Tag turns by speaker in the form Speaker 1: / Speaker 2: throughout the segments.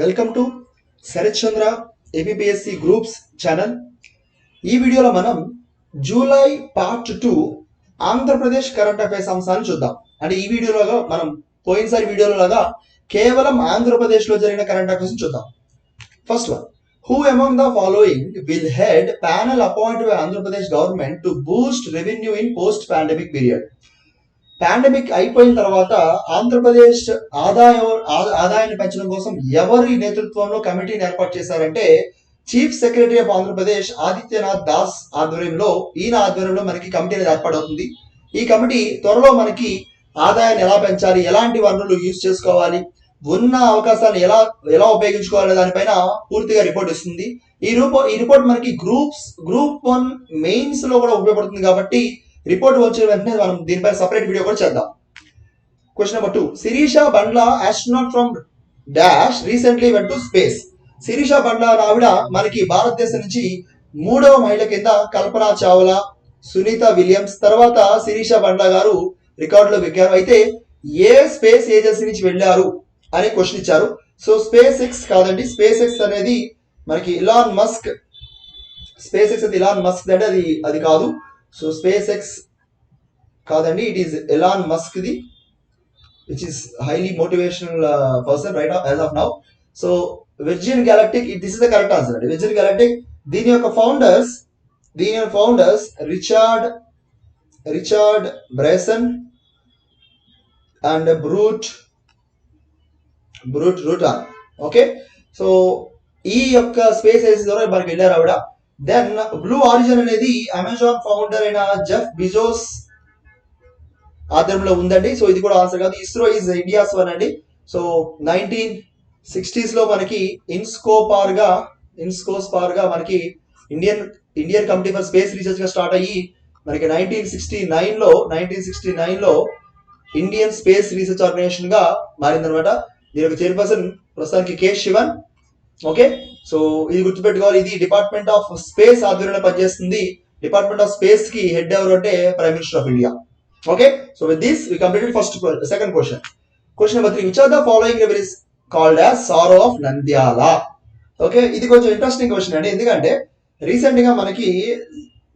Speaker 1: Welcome to Sarath Chandra APSC groups channel. ఈ వీడియోలో మనం July part 2 Andhra Pradesh current affairs అంశాలను చూద్దాం. అంటే ఈ వీడియోలో మనం పోయినసారి వీడియోలో లాగా కేవలం ఆంధ్రప్రదేశ్లో జరిగిన కరెంట్ అఫైర్స్ చూద్దాం. First one, who among the following will head panel appointed by Andhra Pradesh government to Boost revenue in post pandemic period. Pandemic అయిపోయిన తర్వాత ఆంధ్రప్రదేశ్ ఆదాయాన్ని పెంచడం కోసం ఎవరి నేతృత్వంలో కమిటీని ఏర్పాటు చేశారంటే chief secretary of Andhra Pradesh Adityanath Das ఆధ్వర్యంలో మనకి కమిటీ అనేది ఏర్పాటవుతుంది. ఈ కమిటీ త్వరలో మనకి ఆదాయాన్ని ఎలా పెంచాలి, ఎలాంటి వనరులు యూజ్ చేసుకోవాలి, ఉన్న అవకాశాలను ఎలా ఉపయోగించుకోవాలి దానిపైన పూర్తిగా రిపోర్ట్ ఇస్తుంది. ఈ రిపోర్ట్ మనకి గ్రూప్ 1 మెయిన్స్ లో కూడా ఉపయోగపడుతుంది కాబట్టి రిపోర్ట్ వచ్చిన వెంటనే మనం దీనిపై సపరేట్ వీడియో కూడా చేద్దాం. Question number 2, Sirisha Bandla astronaut from dash recently went to space. Sirisha Bandla ఆవిడ మనకి భారతదేశం నుంచి 3వ మహిళ కింద కల్పనా చావ్లా, సునీత విలియమ్స్ తర్వాత శిరీష బండ్లా గారు రికార్డులో ఎక్కారు. అయితే ఏ స్పేస్ ఏజెన్సీ నుంచి వెళ్ళారు అనే క్వశ్చన్ ఇచ్చారు. సో స్పేస్ ఎక్స్ కాదండి, స్పేస్ ఎక్స్ అనేది మనకి ఇలాన్ మస్క్, స్పేస్ ఎక్స్ అయితే ఇలాన్ మస్క్ అంటే అది కాదు. సో స్పేస్ ఎక్స్ కాదండి, it is Elon Musk the, which is highly motivational person right as of now. So Virgin Galactic, this is the correct answer అండి. Virgin Galactic దీని యొక్క founders Richard Branson and Burt Rutan. Okay, so ఈ యొక్క space agency ద్వారా మనకి వెళ్ళారు ఆవిడ. Then Blue Origin అనేది అమెజాన్ ఫౌండర్ అయిన జెఫ్ బిజోస్ ఆధ్వర్యంలో ఉందండి. సో ఇది కూడా ఆన్సర్ కాదు. ఇస్రో ఈజ్ ఇండియాస్ వన్ అండి. సో 1960s లో మనకి ఇన్స్కోస్పార్ గా మనకి Indian committee for space research గా స్టార్ట్ అయ్యి మనకి 1969 లో ఇండియన్ స్పేస్ రీసెర్చ్ ఆర్గనైజేషన్ గా మారిందనమాట. దీని యొక్క చైర్పర్సన్ ప్రస్తుతానికి కే శివన్. ఓకే, సో ఇది గుర్తుపెట్టుకోవాలి. ఇది డిపార్ట్మెంట్ ఆఫ్ స్పేస్ ఆధ్వర్యంలో పనిచేస్తుంది. డిపార్ట్మెంట్ ఆఫ్ స్పేస్ కి హెడ్ ఎవరు అంటే prime minister of India. Okay, so with this we completed second question. Question number 3, which are the following river is called as sorrow of Nandyala. Okay, ఇది కొంచెం interesting question అండి. ఎందుకంటే recent గా మనకి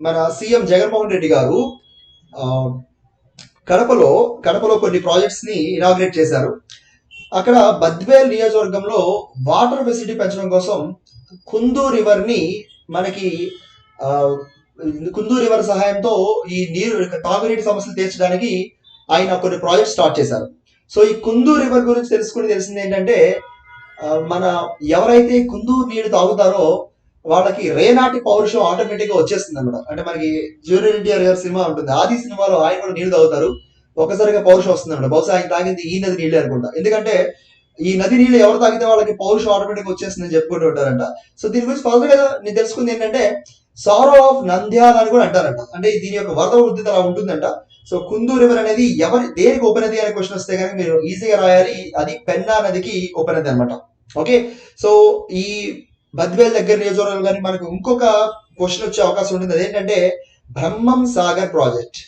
Speaker 1: మన సీఎం జగన్మోహన్ రెడ్డి గారు కడపలో కొన్ని ప్రాజెక్ట్స్ ని ఇనాగ్రేట్ చేశారు. అక్కడ బద్వేల్ నియోజకవర్గంలో వాటర్ ఫెసిలిటీ పెంచడం కోసం కుందూ రివర్ సహాయంతో ఈ తాగునీటి సమస్యలు తీర్చడానికి ఆయన కొన్ని ప్రాజెక్ట్స్ స్టార్ట్ చేశారు. సో ఈ కుందూ రివర్ గురించి తెలిసింది ఏంటంటే మన ఎవరైతే కుందూ నీరు తాగుతారో వాళ్ళకి రేనాటి పౌరుషం ఆటోమేటిక్ గా వచ్చేస్తుంది అనమాట. అంటే మనకి జూనియర్ ఎన్టీఆర్ గారి సినిమా ఉంటుంది, ఆది సినిమాలో ఆయన కూడా నీళ్లు తాగుతారు, ఒక్కసారిగా పౌరుషం వస్తుంది అనమాట. బహుశా ఆయన తాగింది ఈ నది నీళ్ళే అనుకుంటా, ఎందుకంటే ఈ నది నీళ్ళు ఎవరు తాగితే వాళ్ళకి పౌరుషం ఆటోమేటిక్ వచ్చేస్తుందని చెప్పుకుంటూ ఉంటారంట. సో దీని గురించి ఫస్ట్ గా నేను తెలుసుకుంది ఏంటంటే సారో ఆఫ్ నంద్యాల అని కూడా అంటారంట. అంటే దీని యొక్క వరద ఉద్ధృతి అలా ఉంటుందంట. సో కుందూ రివర్ అనేది దేనికి ఉపనది అనే క్వశ్చన్ వస్తే కనుక మీరు ఈజీగా రాయాలి, అది పెన్నా నదికి ఉపనది అనమాట. ఓకే, సో ఈ బద్వేల్ దగ్గర నియోజకవర్గం కానీ మనకు ఇంకొక క్వశ్చన్ వచ్చే అవకాశం ఉంటుంది. అదేంటంటే బ్రహ్మం సాగర్ ప్రాజెక్ట్.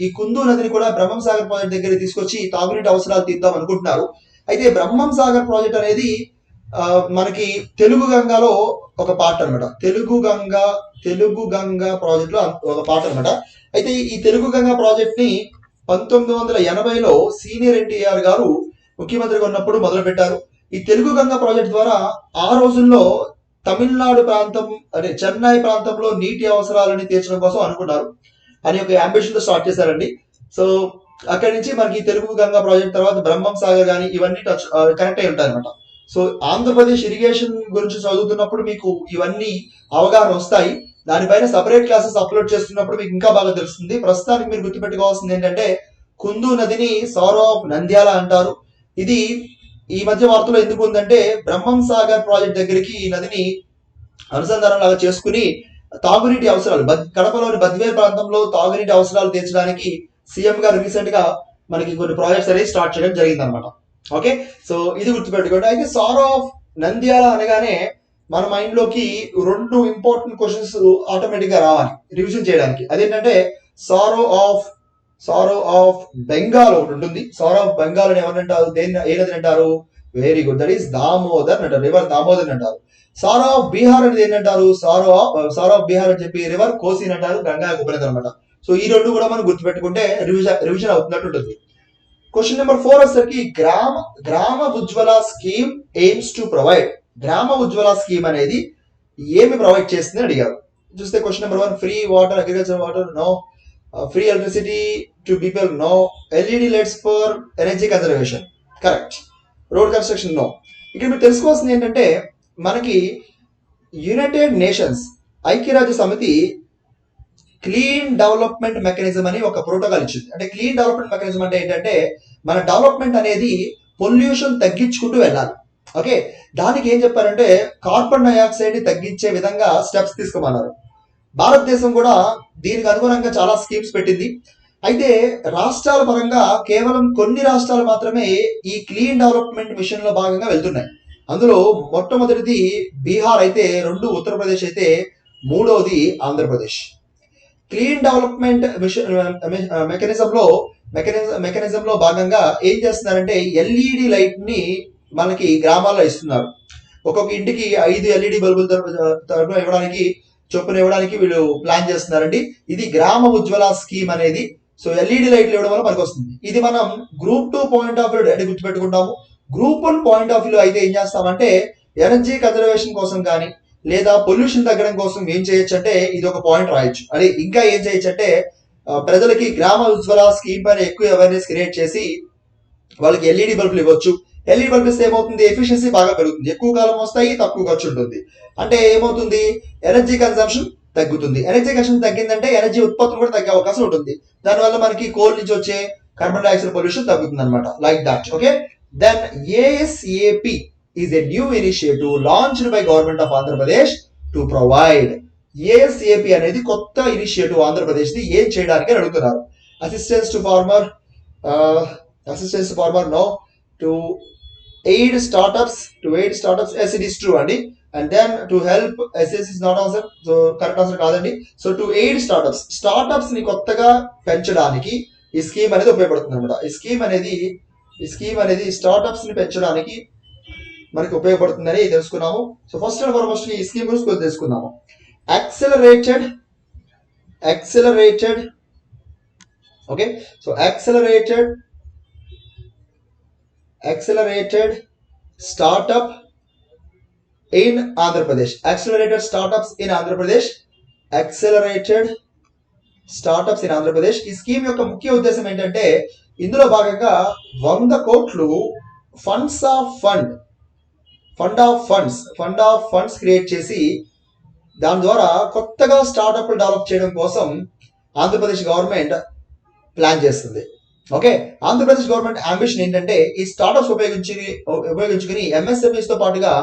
Speaker 1: ఈ కుందూ నదిని కూడా బ్రహ్మం సాగర్ ప్రాజెక్ట్ దగ్గర తీసుకొచ్చి తాగునీటి అవసరాలు తీద్దాం అనుకుంటున్నారు. అయితే బ్రహ్మం సాగర్ ప్రాజెక్ట్ అనేది మనకి తెలుగు గంగాలో ఒక పార్ట్ అనమాట. తెలుగు గంగా ప్రాజెక్ట్ లో ఒక పార్ట్ అనమాట. అయితే ఈ తెలుగు గంగా ప్రాజెక్ట్ ని 1980లో సీనియర్ ఎన్టీఆర్ గారు ముఖ్యమంత్రిగా ఉన్నప్పుడు మొదలు పెట్టారు. ఈ తెలుగు గంగా ప్రాజెక్ట్ ద్వారా ఆ రోజుల్లో తమిళనాడు ప్రాంతం అదే చెన్నై ప్రాంతంలో నీటి అవసరాలని తీర్చడం కోసం అనుకున్నారు అని ఒక అంబిషన్ తో స్టార్ట్ చేశారండి. సో అక్కడి నుంచి మనకి తెలుగు గంగా ప్రాజెక్ట్ తర్వాత బ్రహ్మం సాగర్ కానీ ఇవన్నీ కనెక్ట్ అయి ఉంటాయి అనమాట. సో ఆంధ్రప్రదేశ్ ఇరిగేషన్ గురించి చదువుతున్నప్పుడు మీకు ఇవన్నీ అవగాహన వస్తాయి. దానిపైన సపరేట్ క్లాసెస్ అప్లోడ్ చేస్తున్నప్పుడు మీకు ఇంకా బాగా తెలుస్తుంది. ప్రస్తుతానికి మీరు గుర్తుపెట్టుకోవాల్సింది ఏంటంటే కుందూ నదిని సారో ఆఫ్ నంద్యాల అంటారు. ఇది ఈ మధ్య వార్తలో ఎందుకు ఉందంటే బ్రహ్మం సాగర్ ప్రాజెక్ట్ దగ్గరికి ఈ నదిని అనుసంధానం లాగా చేసుకుని తాగునీటి అవసరాలు కడపలోని బద్వేల్ ప్రాంతంలో తాగునీటి అవసరాలు తీర్చడానికి సీఎం గారు రీసెంట్ గా మనకి కొన్ని ప్రాజెక్ట్స్ అనేది స్టార్ట్ చేయడం జరిగింది అనమాట. ఓకే, సో ఇది గుర్తుపెట్టుకోండి. అయితే సారో ఆఫ్ నంద్యాల అనగానే మన మైండ్ లోకి 2 ఇంపార్టెంట్ క్వశ్చన్స్ ఆటోమేటిక్ గా రావాలి రివిజన్ చేయడానికి. అదేంటంటే sorrow of sorrow of Bengal ఒకటి ఉంటుంది. సారో ఆఫ్ బెంగాల్ అని ఎవరంటారు, దేన్ని ఏ నదిని అంటారు? Very good, that is Damodar అంటారు, రివర్ దామోదర్ అంటారు. సారో ఆఫ్ బీహార్ అనేది ఏంటంటారు? సారో ఆఫ్ బీహార్ అని చెప్పి రివర్ కోసి అంటారు, గంగా ఉపనది అనమాట. సో ఈ రెండు కూడా మనం గుర్తుపెట్టుకుంటే రివిజన్ అవుతున్నట్టు ఉంటుంది. క్వశ్చన్ నెంబర్ 4 వచ్చేసరికి Grama Ujwala scheme aims to provide. Grama Ujwala scheme అనేది ఏమి ప్రొవైడ్ చేస్తుంది అడిగారు. చూస్తే question number 1, free water, agriculture water, no. Free electricity to people, no. LED lights for energy conservation, correct. Road construction, no. ఇక్కడ మీరు తెలుసుకోవాల్సింది ఏంటంటే, మనకి యునైటెడ్ నేషన్స్ ఐక్యరాజ్య సమితి క్లీన్ డెవలప్మెంట్ మెకానిజం అని ఒక ప్రోటోకాల్ ఇచ్చింది. అంటే క్లీన్ డెవలప్మెంట్ మెకానిజం అంటే ఏంటంటే, మన డెవలప్మెంట్ అనేది పొల్యూషన్ తగ్గించుకుంటూ వెళ్ళాలి. ఓకే, దానికి ఏం చెప్పారంటే కార్బన్ డైఆక్సైడ్ ని తగ్గించే విధంగా స్టెప్స్ తీసుకోమన్నారు. భారతదేశం కూడా దీనికి అనుగుణంగా చాలా స్కీమ్స్ పెట్టింది. అయితే రాష్ట్రాల పరంగా కేవలం కొన్ని రాష్ట్రాలు మాత్రమే ఈ క్లీన్ డెవలప్మెంట్ మిషన్ లో భాగంగా వెళ్తున్నాయి. అందులో మొట్టమొదటిది బీహార్ అయితే, 2 ఉత్తరప్రదేశ్ అయితే, 3వది ఆంధ్రప్రదేశ్. క్లీన్ డెవలప్మెంట్ మెకానిజం లో భాగంగా ఏం చేస్తున్నారంటే ఎల్ఈడి లైట్ ని మనకి గ్రామాల్లో ఇస్తున్నారు. ఒక్కొక్క ఇంటికి 5 ఎల్ఈడి బల్బులు చొప్పున ఇవ్వడానికి వీళ్ళు ప్లాన్ చేస్తున్నారండి. ఇది గ్రామ ఉజ్వల స్కీమ్ అనేది. సో ఎల్ఈడి లైట్లు ఇవ్వడం వల్ల మనకు వస్తుంది. ఇది మనం గ్రూప్ 2 పాయింట్ ఆఫ్ వ్యూ అంటే గుర్తుపెట్టుకుంటాము. గ్రూప్ 1 పాయింట్ ఆఫ్ వ్యూ అయితే ఏం చేస్తామంటే ఎనర్జీ కన్జర్వేషన్ కోసం కానీ లేదా పొల్యూషన్ తగ్గడం కోసం ఏం చేయొచ్చు అంటే ఇది ఒక పాయింట్ రాయొచ్చు. అదే ఇంకా ఏం చేయొచ్చు అంటే ప్రజలకి గ్రామ ఉజ్వల స్కీమ్ పైన ఎక్కువ అవేర్నెస్ క్రియేట్ చేసి వాళ్ళకి ఎల్ఈడి బల్బులు ఇవ్వచ్చు. ఎల్ఈడి బల్బ్ ఇస్తే ఏమవుతుంది, ఎఫిషియన్సీ బాగా పెరుగుతుంది, ఎక్కువ కాలం వస్తాయి, తక్కువ ఖర్చు ఉంటుంది. అంటే ఏమవుతుంది, ఎనర్జీ కన్సంప్షన్ తగ్గుతుంది. ఎనర్జీ కన్సంప్షన్ తగ్గిందంటే ఎనర్జీ ఉత్పత్తులు కూడా తగ్గే అవకాశం ఉంటుంది. దానివల్ల మనకి కోల్ నుంచి వచ్చే కార్బన్ డైఆక్సైడ్ పొల్యూషన్ తగ్గుతుంది అనమాట. Like that. Okay, then ASAP is a new initiative launched by government of Andhra Pradesh to provide. ASAP అనేది కొత్త ఇనిషియేటివ్ ఆంధ్రప్రదేశ్ ది ఏం చేయడానికి అని అడుగుతున్నారు. Assistance to farmer no. To aid startups yes it is true అండి. And then to help SS is not answer, so correct answer కాదండి. So to aid startups ని కొత్తగా పెంచడానికి ఈ స్కీమ్ అనేది ఉపయోగపడుతుంది అనమాట. ఈ స్కీమ్ అనేది స్టార్ట్అప్స్ ని పెంచడానికి మనకి ఉపయోగపడుతుందని తెలుసుకున్నాము. సో ఫస్ట్ అండ్ ఫార్మోస్ట్ ఈ స్కీమ్ గురించి తెలుసుకున్నాము. Accelerated okay, so accelerated startup in Andhra Pradesh. Accelerated startups in Andhra Pradesh. ఈ స్కీమ్ యొక్క ముఖ్య ఉద్దేశం ఏంటంటే, ఇందులో భాగంగా 100 కోట్లు ఫండ్ ఆఫ్ ఫండ్స్ క్రియేట్ చేసి దాని ద్వారా కొత్తగా స్టార్ట్అప్ డెవలప్ చేయడం కోసం ఆంధ్రప్రదేశ్ గవర్నమెంట్ ప్లాన్ చేస్తుంది. ఓకే, ఆంధ్రప్రదేశ్ గవర్నమెంట్ అంబిషన్ ఏంటంటే ఈ స్టార్ట్అప్స్ ఉపయోగించుకుని ఎంఎస్ఎంఈస్ తో పాటుగా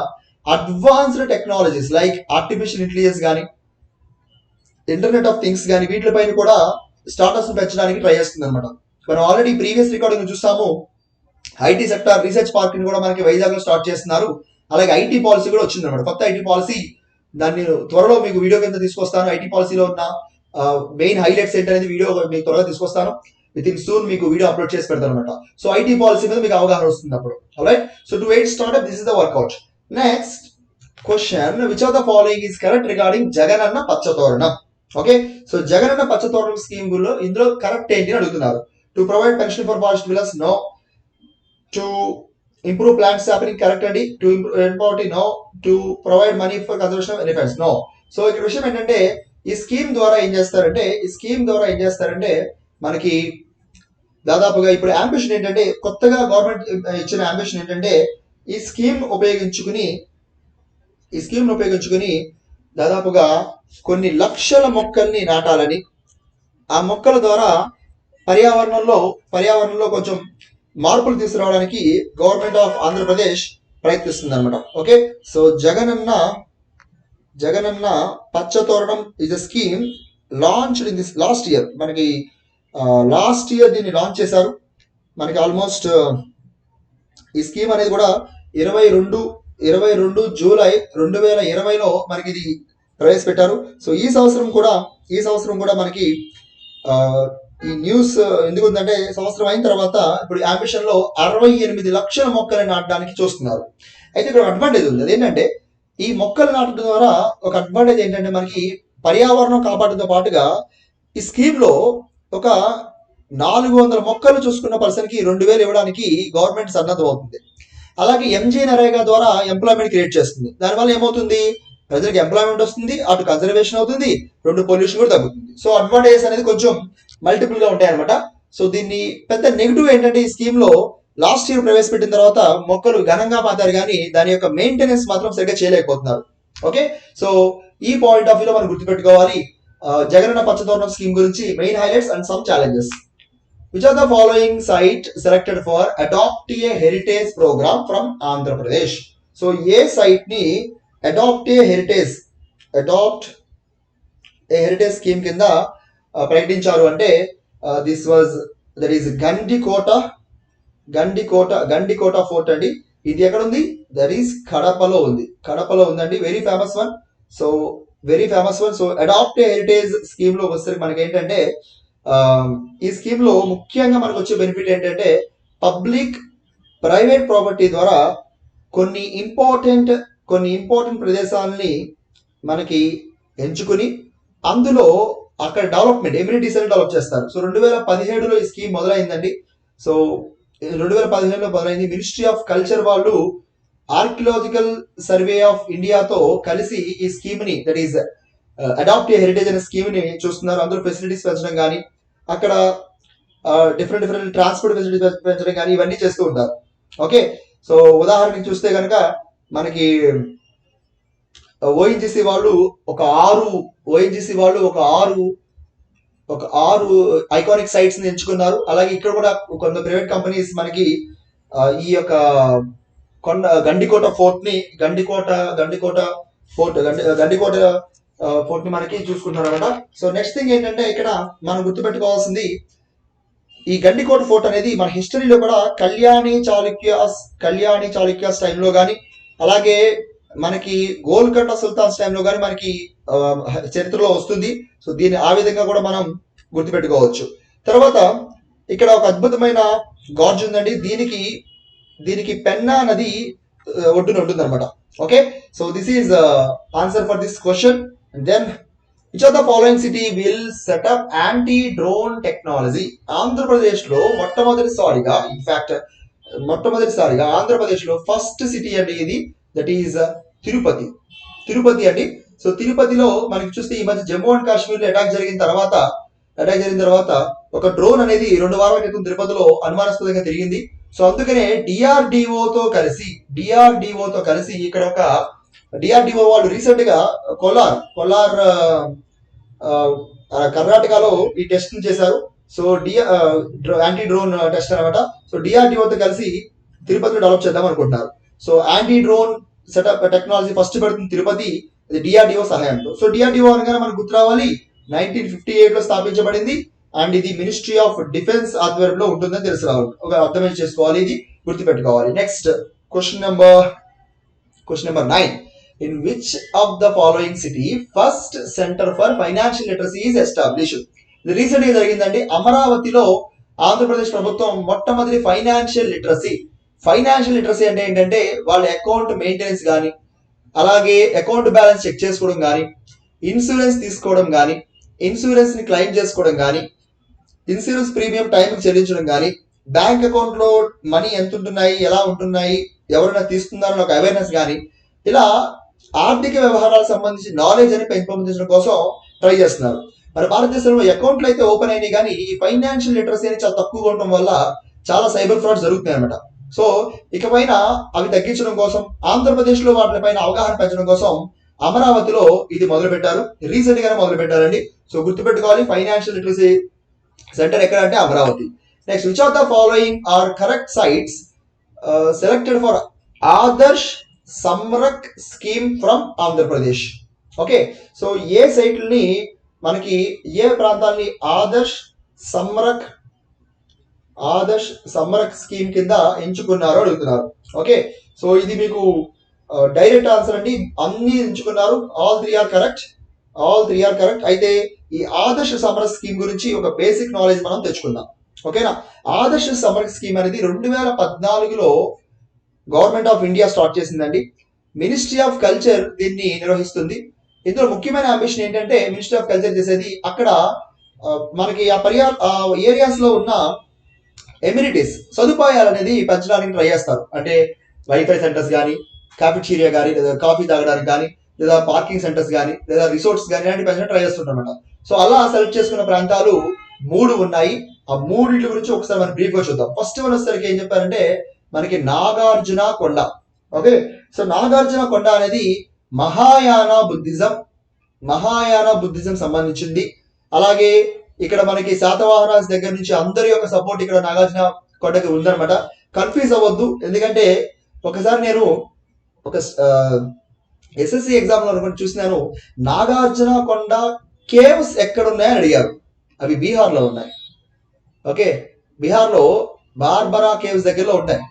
Speaker 1: advanced technologies like artificial intelligence కానీ ఇంటర్నెట్ ఆఫ్ థింగ్స్ కానీ వీటిపైన కూడా స్టార్ట్అప్స్ పెంచడానికి ట్రై చేస్తుంది అనమాట. మనం ఆల్రెడీ ప్రీవియస్ రికార్డింగ్ చూస్తాము. ఐటీ సెక్టార్ రీసెర్చ్ పార్క్ ని కూడా మనకి వైజాగ్ లో స్టార్ట్ చేస్తున్నారు. అలాగే ఐటీ పాలసీ కూడా వచ్చింది అనమాట, కొత్త ఐటీ పాలసీ. దాన్ని త్వరలో మీకు వీడియో కింద తీసుకొస్తాను. ఐటీ పాలసీలో ఉన్న మెయిన్ హైలైట్స్ ఏంటనేది వీడియో మీకు త్వరగా తీసుకొస్తాను. విత్ ఇన్ సూన్ మీకు వీడియో అప్లోడ్ చేసి పెడతాను అనమాట. సో ఐటీ పాలసీ మీద మీకు అవగాహన వస్తుంది అప్పుడు. Alright, so to aid startup this is the workout. Next question, which of the following is correct regarding Jagananna Pachchathoranam. Okay, so Jagananna Pachchathoranam scheme గులో ఇందులో కరెక్ట్ ఏంటి అని అడుగుతున్నారు. To provide pension for forest dwellers, no. To improve plant sapling, correct అండి. To improve poverty, no. To provide money for conservation of elephants, no. So ఇక్కడ విషయం ఏంటంటే ఈ స్కీమ్ ద్వారా ఏం చేస్తారంటే మనకి దాదాపుగా ఇప్పుడు అంబిషన్ ఏంటంటే, కొత్తగా గవర్నమెంట్ ఇచ్చిన అంబిషన్ ఏంటంటే ఈ స్కీమ్ ఉపయోగించుకుని దాదాపుగా కొన్ని లక్షల మొక్కల్ని నాటాలని, ఆ మొక్కల ద్వారా పర్యావరణంలో కొంచెం మార్పులు తీసుకురావడానికి గవర్నమెంట్ ఆఫ్ ఆంధ్రప్రదేశ్ ప్రయత్నిస్తుంది అనమాట. Okay, so Jagananna Pachcha Thoranam is a scheme launched in this last year. మనకి లాస్ట్ ఇయర్ దీన్ని లాంచ్ చేశారు. మనకి ఆల్మోస్ట్ ఈ స్కీమ్ అనేది కూడా 22 జూలై 2020లో మనకి ఇది ప్రవేశపెట్టారు. సో ఈ సంవత్సరం కూడా మనకి ఈ న్యూస్ ఎందుకు ఉందంటే సంవత్సరం అయిన తర్వాత ఇప్పుడు అంబిషన్ లో 68 లక్షల మొక్కలు నాటడానికి చూస్తున్నారు. అయితే ఇక్కడ అడ్వాంటేజ్ ఉంది, అదేంటంటే ఈ మొక్కలు నాటడం ద్వారా ఒక అడ్వాంటేజ్ ఏంటంటే మనకి పర్యావరణం కాపాడడంతో పాటుగా ఈ స్కీమ్ లో ఒక 400 మొక్కలు చూసుకున్న పర్సన్ కి 2000 ఇవ్వడానికి గవర్నమెంట్ సన్నద్ధం అవుతుంది. అలాగే ఎంజీ నరేగా ద్వారా ఎంప్లాయ్మెంట్ క్రియేట్ చేస్తుంది. దానివల్ల ఏమవుతుంది, ప్రజలకు ఎంప్లాయ్మెంట్ వస్తుంది, అటు కన్జర్వేషన్ అవుతుంది, రెండు పొల్యూషన్ కూడా తగ్గుతుంది. సో అడ్వాంటేజెస్ అనేది కొంచెం మల్టిపుల్ గా ఉంటాయి అనమాట. సో దీన్ని పెద్ద నెగిటివ్ ఏంటంటే ఈ స్కీమ్ లో లాస్ట్ ఇయర్ ప్రవేశపెట్టిన తర్వాత మొక్కలు ఘనంగా మాతారు కానీ దాని యొక్క మెయింటెనెన్స్ మాత్రం సరిగ్గా చేయలేకపోతున్నారు. ఓకే, సో ఈ పాయింట్ ఆఫ్ వ్యూలో మనం గుర్తుపెట్టుకోవాలి జగనన్న పచ్చదోరణం స్కీమ్ గురించి main highlights and some challenges. Which are the following site selected for adopt a heritage program from Andhra Pradesh? So ఏ site ని adopt a heritage scheme కింద ప్రకటించారు అంటే this was that is Gandikota fort అండి. ఇది ఎక్కడ ఉంది, దట్ ఈస్ కడపలో ఉందండి. Very famous one. So adopt a heritage scheme లో వస్తే మనకి ఏంటంటే ఈ స్కీమ్ లో ముఖ్యంగా మనకు వచ్చే బెనిఫిట్ ఏంటంటే పబ్లిక్ ప్రైవేట్ ప్రాపర్టీ ద్వారా కొన్ని ఇంపార్టెంట్ ప్రదేశాలని మనకి ఎంచుకుని అందులో అక్కడ డెవలప్మెంట్ ఎమ్యూనిటీస్ అని డెవలప్ చేస్తారు. సో 2017లో ఈ స్కీమ్ మొదలైందండి. సో 2017లో మొదలైంది. మినిస్ట్రీ ఆఫ్ కల్చర్ వాళ్ళు ఆర్కియలాజికల్ సర్వే ఆఫ్ ఇండియాతో కలిసి ఈ స్కీమ్ ని that is adopt a heritage అనే స్కీమ్ ని చూస్తున్నారు. అందులో ఫెసిలిటీస్ పెంచడం కానీ అక్కడ డిఫరెంట్ ట్రాన్స్పోర్ట్ ఫెసిలిటీస్ పెంచడం కానీ ఇవన్నీ చేస్తూ ఉంటారు. ఓకే, సో ఉదాహరణకి చూస్తే కనుక మనకి ఓఎన్జీసీ వాళ్ళు ఒక ఆరు ఐకానిక్ సైట్స్ ని ఎంచుకున్నారు. అలాగే ఇక్కడ కూడా కొంత ప్రైవేట్ కంపెనీస్ మనకి ఈ యొక్క గండికోట ఫోర్ట్ ని మనకి చూసుకుంటున్నారు అనమాట. సో నెక్స్ట్ థింగ్ ఏంటంటే ఇక్కడ మనం గుర్తుపెట్టుకోవాల్సింది ఈ గండికోట ఫోర్ట్ అనేది మన హిస్టరీలో కూడా కళ్యాణి చాళుక్యాస్ టైంలో కానీ అలాగే మనకి గోల్కొండ సుల్తాన్స్ టైంలో కానీ మనకి చరిత్రలో వస్తుంది. సో దీన్ని ఆ విధంగా కూడా మనం గుర్తుపెట్టుకోవచ్చు. తర్వాత ఇక్కడ ఒక అద్భుతమైన గార్జ్ ఉందండి. దీనికి పెన్నా నది ఒడ్డున ఉంటుంది అనమాట. Okay, so this is answer for this question. Then which of the following city will set up anti-drone technology? Andhra Pradesh లో మొట్టమొదటిసారిగా ఆంధ్రప్రదేశ్ లో ఫస్ట్ సిటీ అండి ఇది, దట్ ఈజ్ తిరుపతి అండి. సో తిరుపతిలో మనకి చూస్తే ఈ మధ్య జమ్మూ అండ్ కాశ్మీర్ లో అటాక్ జరిగిన తర్వాత ఒక డ్రోన్ అనేది 2 వారాల క్రితం తిరుపతిలో అనుమానాస్పదంగా తిరిగింది. సో అందుకనే డిఆర్డిఓ తో కలిసి ఇక్కడ ఒక డిఆర్డిఓ వాళ్ళు రీసెంట్ గా కొల్లార్ కర్ణాటకలో ఈ టెస్ట్ చేశారు. సో యాంటీ డ్రోన్ టెస్ట్ అనమాట. సో డిఆర్డిఓతో కలిసి తిరుపతిలో డెవలప్ చేద్దాం అనుకుంటున్నారు. So anti drone setup technology first పెడుతుంది తిరుపతి, డిఆర్డిఓ సహాయంతో. సో డిఆర్డిఓ అనగానే మనకు గుర్తు రావాలి 1958 లో స్థాపించబడింది అండ్ ఇది మినిస్ట్రీ ఆఫ్ డిఫెన్స్ ఆధ్వర్యంలో ఉంటుందని తెలుసు రావాలి, ఒక అర్థం చేసుకోవాలి, ఇది గుర్తుపెట్టుకోవాలి. Next question number 9. In which of the following city first center for financial literacy is established? ఇది రీసెంట్ గా జరిగిందండి. అమరావతిలో ఆంధ్రప్రదేశ్ ప్రభుత్వం మొట్టమొదటి ఫైనాన్షియల్ లిటరసీ అంటే ఏంటంటే వాళ్ళ అకౌంట్ మెయింటెనెన్స్ కానీ అలాగే అకౌంట్ బ్యాలెన్స్ చెక్ చేసుకోవడం కానీ ఇన్సూరెన్స్ తీసుకోవడం కానీ ఇన్సూరెన్స్ ని క్లెయిమ్ చేసుకోవడం కానీ ఇన్సూరెన్స్ ప్రీమియం టైంకి చెల్లించడం కానీ బ్యాంక్ అకౌంట్ లో మనీ ఎంత ఉంటున్నాయి, ఎలా ఉంటున్నాయి, ఎవరైనా తీసుకున్నారని ఒక అవేర్నెస్ కానీ ఇలా ఆర్థిక వ్యవహారాలకు సంబంధించి నాలెడ్జ్ అని పెంపొందించడం కోసం ట్రై చేస్తున్నారు. మరి భారతదేశంలో అకౌంట్లు అయితే ఓపెన్ అయినాయి కానీ ఈ ఫైనాన్షియల్ లిటరసీ అనేది చాలా తక్కువగా ఉండడం వల్ల చాలా సైబర్ ఫ్రాడ్స్ జరుగుతున్నాయి అనమాట. సో ఇకపైన అవి తగ్గించడం కోసం ఆంధ్రప్రదేశ్ లో వాటిపైన అవగాహన పెంచడం కోసం అమరావతిలో ఇది రీసెంట్ గానే మొదలు పెట్టారండి. సో గుర్తుపెట్టుకోవాలి ఫైనాన్షియల్ లిటరసీ సెంటర్ ఎక్కడ అంటే Amaravati. Next, which of the following are correct sites selected for Adarsh Smarak scheme from Andhra Pradesh? Okay, so ఏ సైట్లని మనకి ఏ ప్రాంతాలని ఆదర్శ్ సమ్రక్ స్కీమ్ కింద ఎంచుకున్నారో అడుగుతున్నారు. ఓకే, సో ఇది మీకు డైరెక్ట్ ఆన్సర్ అండి, అన్ని ఎంచుకున్నారు. All three are correct. అయితే ఈ ఆదర్శ సమర స్కీమ్ గురించి ఒక బేసిక్ నాలెడ్జ్ మనం తెచ్చుకుందాం. ఓకేనా? ఆదర్శ సమర స్కీమ్ అనేది 2014లో గవర్నమెంట్ ఆఫ్ ఇండియా స్టార్ట్ చేసిందండి. మినిస్ట్రీ ఆఫ్ కల్చర్ దీన్ని నిర్వహిస్తుంది. ఇందులో ముఖ్యమైన అంబిషన్ ఏంటంటే మినిస్ట్రీ ఆఫ్ కల్చర్ చేసేది అక్కడ మనకి ఆ ఏరియాస్ లో ఉన్న ఎమ్యూనిటీస్ సదుపాయాలు అనేది పెంచడానికి ట్రై చేస్తారు. అంటే వైఫై సెంటర్స్ కానీ, కాఫెటీరియా కానీ, లేదా కాఫీ తాగడానికి కానీ, లేదా పార్కింగ్ సెంటర్స్ కానీ, లేదా రిసార్ట్స్ కానీ ఇలాంటి పెంచడానికి ట్రై చేస్తుంటారన్నమాట. సో అలా సెలెక్ట్ చేసుకున్న ప్రాంతాలు 3 ఉన్నాయి. ఆ మూడింటి గురించి ఒకసారి మనం బ్రీఫ్ గా చూద్దాం. ఫస్ట్ వన్ వచ్చేసరికి ఏం చెప్పారంటే మనకి నాగార్జున కొండ. ఓకే, సో నాగార్జున కొండ అనేది మహాయాన బుద్ధిజం సంబంధించింది. అలాగే ఇక్కడ మనకి శాతవాహనాల దగ్గర నుంచి అందరి యొక్క సపోర్ట్ ఇక్కడ నాగార్జున కొండకి ఉందన్నమాట. కన్ఫ్యూజ్ అవ్వద్దు, ఎందుకంటే ఒకసారి నేను ఒక ఎస్ఎస్సి ఎగ్జామ్ లో చూసినాను, నాగార్జున కొండ కేవ్స్ ఎక్కడ ఉన్నాయని అడిగారు. అవి బీహార్ లో ఉన్నాయి. ఓకే, బీహార్ లో బార్బరా కేవ్స్ దగ్గరలో ఉంటాయి.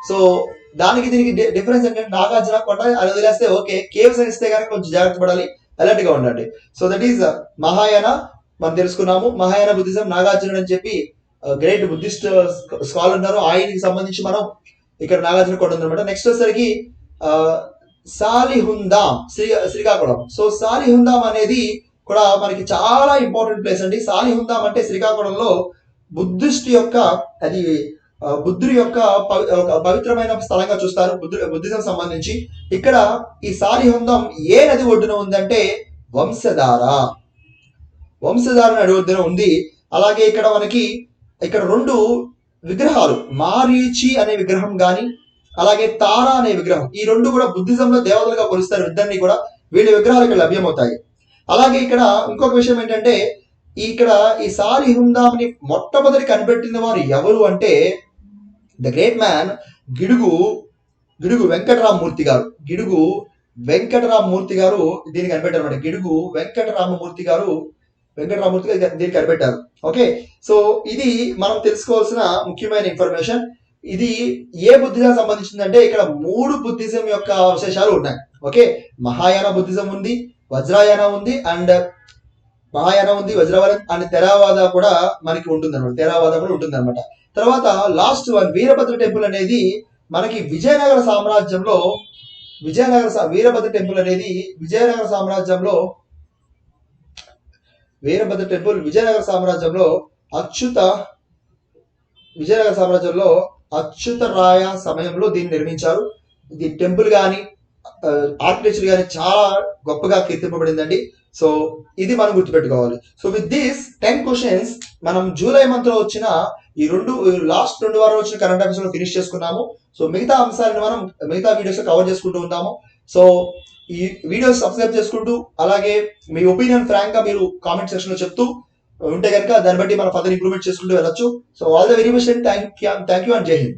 Speaker 1: సో దానికి దీనికి డిఫరెన్స్ ఏంటంటే నాగార్జున కొండ అని వదిలేస్తే ఓకే, కేవ్స్ అని ఇస్తే కనుక కొంచెం జాగ్రత్త పడాలి, అలర్ట్ గా ఉండండి. సో దట్ ఈస్ మహాయాన మనం తెలుసుకున్నాము. మహాయాన బుద్ధిజం, నాగార్జునుడు అని చెప్పి గ్రేట్ బుద్ధిస్ట్ స్కాలర్ ఉన్నారు, ఆయనకి సంబంధించి మనం ఇక్కడ నాగార్జున కొండ ఉందన్నమాట. నెక్స్ట్ వచ్చేసరికి సాలిహుందాం, శ్రీకాకుళం. సో సాలిహుందాం అనేది కూడా మనకి చాలా ఇంపార్టెంట్ ప్లేస్ అండి. సాలిహుందాం అంటే శ్రీకాకుళంలో బుద్ధిస్ట్ యొక్క అది బుద్ధుడి యొక్క పవిత్రమైన స్థలంగా చూస్తారు బుద్ధిజం సంబంధించి. ఇక్కడ ఈ సాలిహుందం ఏ నది ఒడ్డున ఉందంటే వంశధార నది ఒడ్డున ఉంది. అలాగే ఇక్కడ మనకి ఇక్కడ 2 విగ్రహాలు, మారీచి అనే విగ్రహం గాని అలాగే తారా అనే విగ్రహం, ఈ 2 కూడా బుద్ధిజంలో దేవతలుగా కొలుస్తారు. ఇద్దరిని కూడా వీళ్ళ విగ్రహాలు ఇక్కడ లభ్యమవుతాయి. అలాగే ఇక్కడ ఇంకొక విషయం ఏంటంటే ఇక్కడ ఈ సాలిహుందాంని మొట్టమొదటి కనిపెట్టిన వారు ఎవరు అంటే the great man Gidugu Venkataramamurthy గారు దీన్ని కనిపెట్టారు అనమాట. గిడుగు వెంకటరామమూర్తి గారు దీన్ని కనిపెట్టారు. ఓకే, సో ఇది మనం తెలుసుకోవాల్సిన ముఖ్యమైన ఇన్ఫర్మేషన్. ఇది ఏ బుద్ధిజం సంబంధించిందంటే ఇక్కడ 3 బుద్ధిజం యొక్క విశేషాలు ఉన్నాయి. ఓకే, మహాయాన బుద్ధిజం ఉంది, వజ్రాయన ఉంది, అండ్ మహాయాన ఉంది, వజ్రవాదం అండ్ తెరావాద కూడా మనకి ఉంటుందన్నమాట. తర్వాత లాస్ట్ వన్ వీరభద్ర టెంపుల్ అనేది మనకి విజయనగర సామ్రాజ్యంలో వీరభద్ర టెంపుల్ విజయనగర సామ్రాజ్యంలో అచ్యుతరాయ సమయంలో దీన్ని నిర్మించారు. ఇది టెంపుల్ కానీ ఆర్కిటెక్చర్ కానీ చాలా గొప్పగా కీర్తింపబడిందండి. సో ఇది మనం గుర్తుపెట్టుకోవాలి. సో విత్ దిస్ 10 క్వశ్చన్స్ మనం జూలై మంత్ లో వచ్చిన ఈ లాస్ట్ 2 వారాలు వచ్చిన కరెంట్ అఫైర్స్ లో ఫినిష్ చేసుకున్నాము. సో మిగతా అంశాలను మనం మిగతా వీడియోస్ కవర్ చేసుకుంటూ ఉంటాము. సో ఈ వీడియోస్ సబ్స్క్రైబ్ చేసుకుంటూ అలాగే మీ ఒపీనియన్ ఫ్రాంక్ గా మీరు కామెంట్ సెక్షన్ లో చెప్తూ ఉంటే కనుక దాన్ని బట్టి మనం ఫర్దర్ ఇంప్రూవ్మెంట్ చేసుకుంటూ వెళ్ళొచ్చు. So all the very best and thank you and జై హింద్.